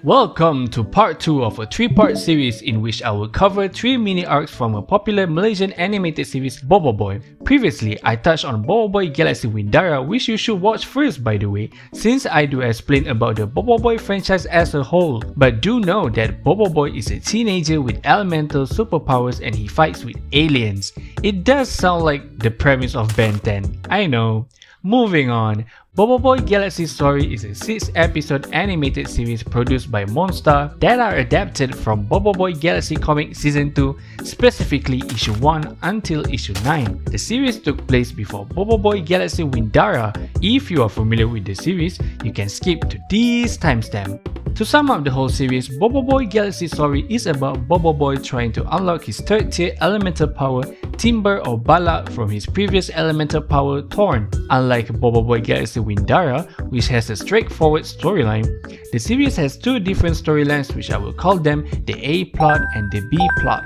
Welcome to part 2 of a 3-part series in which I will cover 3 mini arcs from a popular Malaysian animated series BoBoiBoy. Previously, I touched on BoBoiBoy Galaxy Windara, which you should watch first by the way, since I do explain about the BoBoiBoy franchise as a whole. But do know that BoBoiBoy is a teenager with elemental superpowers and he fights with aliens. It does sound like the premise of Ben 10, I know. Moving on, BoBoiBoy Galaxy SORI is a 6-episode animated series produced by Monster that are adapted from BoBoiBoy Galaxy Comic Season 2, specifically issue 1 until issue 9. The series took place before BoBoiBoy Galaxy Windara. If you are familiar with the series, you can skip to this timestamp. To sum up the whole series, BoBoiBoy Galaxy SORI is about BoBoiBoy trying to unlock his 3rd tier elemental power, Timber or Balak, from his previous elemental power, Thorn. Unlike BoBoiBoy Galaxy Windara, which has a straightforward storyline, the series has 2 different storylines which I will call them the A plot and the B plot.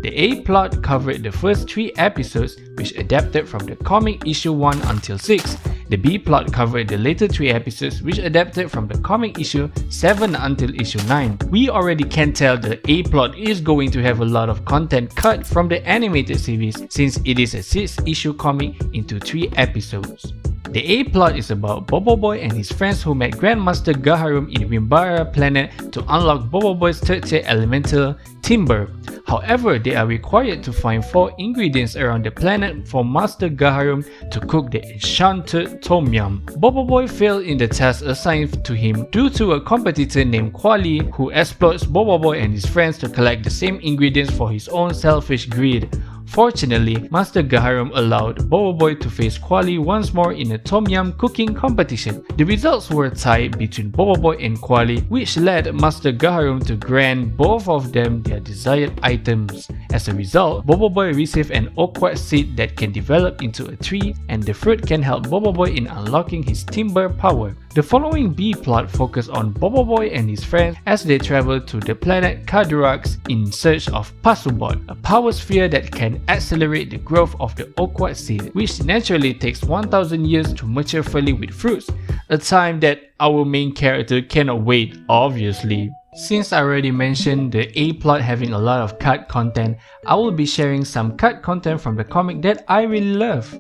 The A plot covered the first 3 episodes which adapted from the comic issue 1 until 6. The B plot covered the later 3 episodes which adapted from the comic issue 7 until issue 9. We already can tell the A plot is going to have a lot of content cut from the animated series since it is a 6-issue comic into 3 episodes. The A plot is about BoBoiBoy and his friends who met Grandmaster Gaharum in Wimbara planet to unlock BoBoiBoy's 3rd tier elemental, Timber. However, they are required to find 4 ingredients around the planet for Master Gaharum to cook the enchanted Tom Yum. BoBoiBoy failed in the task assigned to him due to a competitor named Kuali who exploits BoBoiBoy and his friends to collect the same ingredients for his own selfish greed. Fortunately, Master Gaharum allowed BoBoiBoy to face Kuali once more in a Tom Yum cooking competition. The results were tied between BoBoiBoy and Kuali, which led Master Gaharum to grant both of them their desired items. As a result, BoBoiBoy received an awkward seed that can develop into a tree, and the fruit can help BoBoiBoy in unlocking his timber power. The following B plot focused on BoBoiBoy and his friends as they travel to the planet Kadurax in search of Pasubot, a power sphere that can accelerate the growth of the awkward seed, which naturally takes 1000 years to mature fully with fruits, a time that our main character cannot wait, obviously. Since I already mentioned the A plot having a lot of cut content, I will be sharing some cut content from the comic that I really love.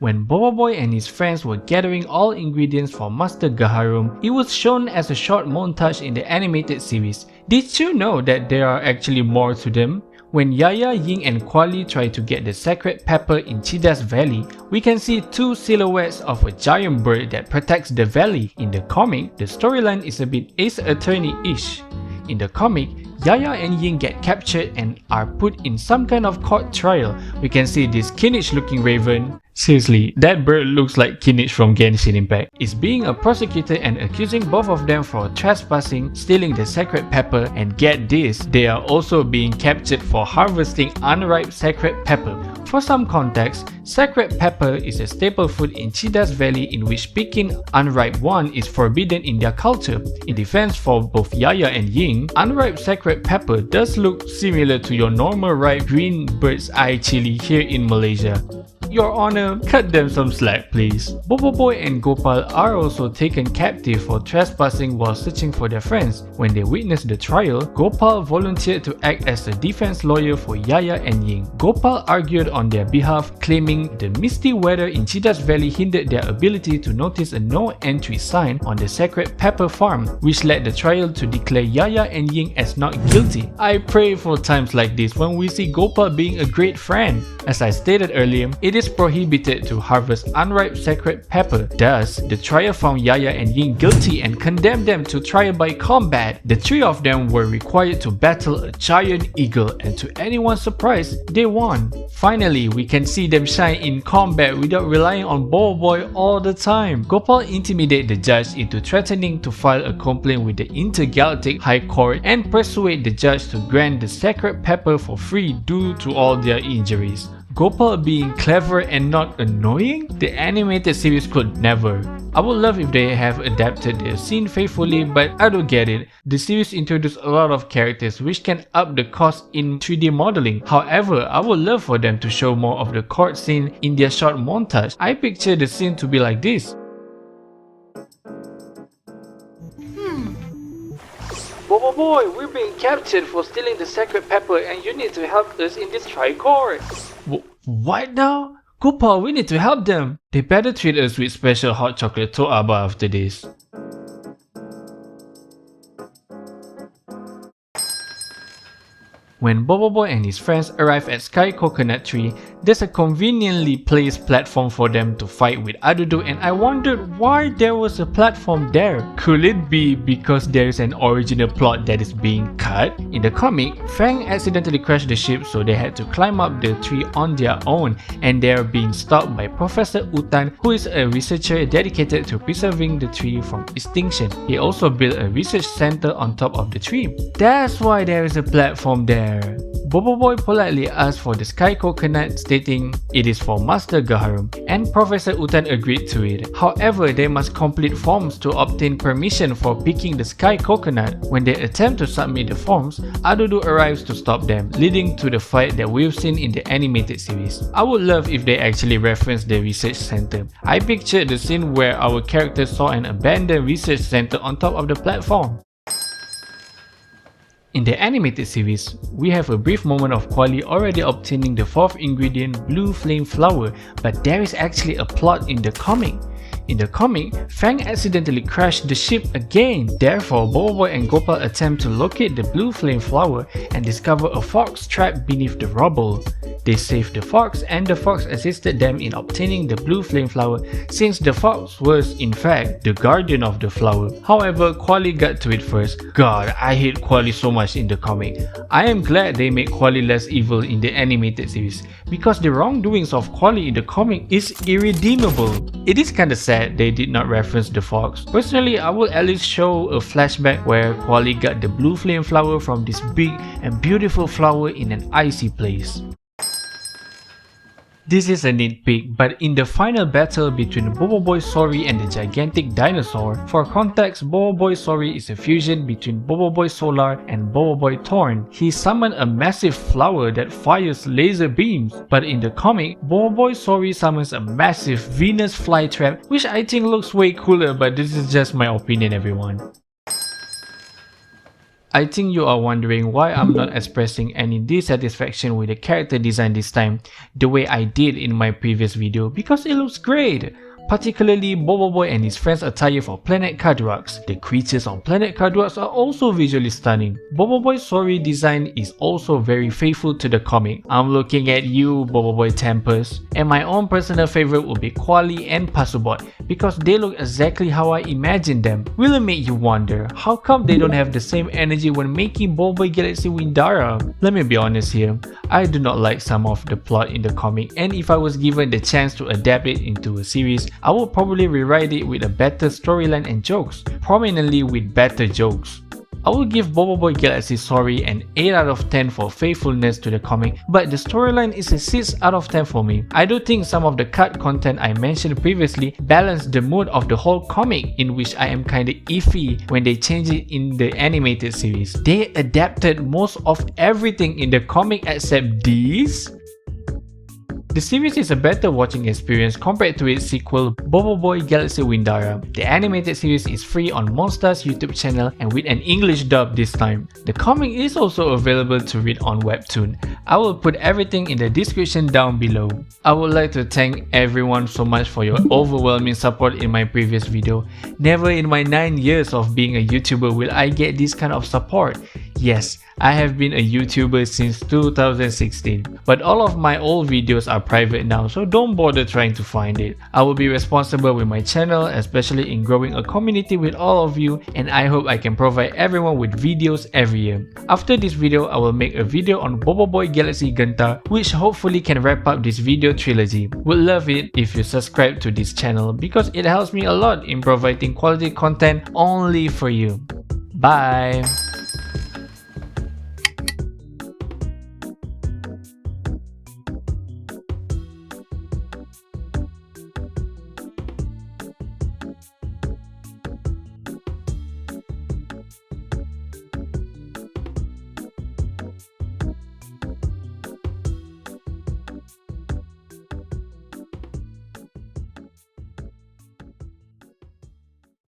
When BoBoiBoy and his friends were gathering all ingredients for Master Gaharum, it was shown as a short montage in the animated series. Did you know that there are actually more to them? When Yaya, Ying and Kuali try to get the sacred pepper in Chidas Valley, we can see 2 silhouettes of a giant bird that protects the valley. In the comic, the storyline is a bit Ace Attorney-ish. In the comic, Yaya and Ying get captured and are put in some kind of court trial. We can see this Kinich looking raven, seriously, that bird looks like Kinich from Genshin Impact, is being a prosecutor and accusing both of them for trespassing, stealing the sacred pepper, and get this, they are also being captured for harvesting unripe sacred pepper. For some context, sacred pepper is a staple food in Chidas Valley in which picking unripe one is forbidden in their culture. In defense for both Yaya and Ying, unripe sacred pepper does look similar to your normal ripe green bird's eye chili here in Malaysia. Your Honor, cut them some slack please. BoBoiBoy and Gopal are also taken captive for trespassing while searching for their friends. When they witnessed the trial, Gopal volunteered to act as a defense lawyer for Yaya and Ying. Gopal argued on their behalf, claiming the misty weather in Chidas Valley hindered their ability to notice a no-entry sign on the sacred pepper farm, which led the trial to declare Yaya and Ying as not guilty. I pray for times like this when we see Gopal being a great friend. As I stated earlier, it is prohibited to harvest unripe sacred pepper. Thus, the trial found Yaya and Ying guilty and condemned them to trial by combat. The 3 of them were required to battle a giant eagle, and to anyone's surprise, they won. Finally, we can see them shine in combat without relying on BoBoiBoy all the time. Gopal intimidated the judge into threatening to file a complaint with the Intergalactic High Court and persuade the judge to grant the sacred pepper for free due to all their injuries. Gopal being clever and not annoying? The animated series could never. I would love if they have adapted the scene faithfully, but I don't get it. The series introduced a lot of characters which can up the cost in 3D modeling. However, I would love for them to show more of the court scene in their short montage. I picture the scene to be like this. BoBoiBoy, we're being captured for stealing the sacred pepper and you need to help us in this tricord. What now? Gopal, we need to help them. They better treat us with special hot chocolate toaba after this. When BoBoiBoy and his friends arrive at Sky Coconut Tree, there's a conveniently placed platform for them to fight with Adudu, and I wondered why there was a platform there. Could it be because there's an original plot that is being cut? In the comic, Fang accidentally crashed the ship, so they had to climb up the tree on their own, and they are being stopped by Professor Utan, who is a researcher dedicated to preserving the tree from extinction. He also built a research center on top of the tree. That's why there is a platform there. BoBoiBoy politely asked for the Sky Coconut, stating it is for Master Gaharum, and Professor Utan agreed to it. However, they must complete forms to obtain permission for picking the Sky Coconut. When they attempt to submit the forms, Adudu arrives to stop them, leading to the fight that we've seen in the animated series. I would love if they actually reference the research center. I pictured the scene where our characters saw an abandoned research center on top of the platform. In the animated series, we have a brief moment of Quali already obtaining the fourth ingredient, blue flame flower, but there is actually a plot in the comic. In the comic, Fang accidentally crashed the ship again. Therefore, BoBoiBoy and Gopal attempt to locate the blue flame flower and discover a fox trapped beneath the rubble. They saved the fox, and the fox assisted them in obtaining the blue flame flower, since the fox was in fact the guardian of the flower. However, Quali got to it first. God, I hate Quali so much in the comic. I am glad they made Quali less evil in the animated series, because the wrongdoings of Quali in the comic is irredeemable. It is kinda sad they did not reference the fox. Personally, I will at least show a flashback where Quali got the blue flame flower from this big and beautiful flower in an icy place. This is a nitpick, but in the final battle between BoBoiBoy Sori and the gigantic dinosaur, for context, BoBoiBoy Sori is a fusion between BoBoiBoy Solar and BoBoiBoy Thorn. He summoned a massive flower that fires laser beams, but in the comic, BoBoiBoy Sori summons a massive Venus flytrap, which I think looks way cooler, but this is just my opinion, everyone. I think you are wondering why I'm not expressing any dissatisfaction with the character design this time, the way I did in my previous video, because it looks great. Particularly BoBoiBoy and his friends' attire for Planet Kadrox. The creatures on Planet Kadrox are also visually stunning. BoBoiBoy Sori design is also very faithful to the comic. I'm looking at you, BoBoiBoy Tempest. And my own personal favorite would be Quali and Pasubot, because they look exactly how I imagined them. Will it make you wonder, how come they don't have the same energy when making BoBoiBoy Galaxy Windara? Let me be honest here, I do not like some of the plot in the comic, and if I was given the chance to adapt it into a series, I would probably rewrite it with a better storyline and jokes, prominently with better jokes. I will give BoBoiBoy Galaxy SORI an 8 out of 10 for faithfulness to the comic, but the storyline is a 6 out of 10 for me. I do think some of the cut content I mentioned previously balance the mood of the whole comic, in which I am kinda iffy when they change it in the animated series. They adapted most of everything in the comic except these? The series is a better watching experience compared to its sequel, BoBoiBoy Galaxy Windara. The animated series is free on Monster's YouTube channel and with an English dub this time. The comic is also available to read on Webtoon. I will put everything in the description down below. I would like to thank everyone so much for your overwhelming support in my previous video. Never in my 9 years of being a YouTuber will I get this kind of support. Yes, I have been a YouTuber since 2016, but all of my old videos are private now, so don't bother trying to find it. I will be responsible with my channel, especially in growing a community with all of you, and I hope I can provide everyone with videos every year. After this video, I will make a video on BoBoiBoy Galaxy Genta, which hopefully can wrap up this video trilogy. Would love it if you subscribe to this channel because it helps me a lot in providing quality content only for you. Bye!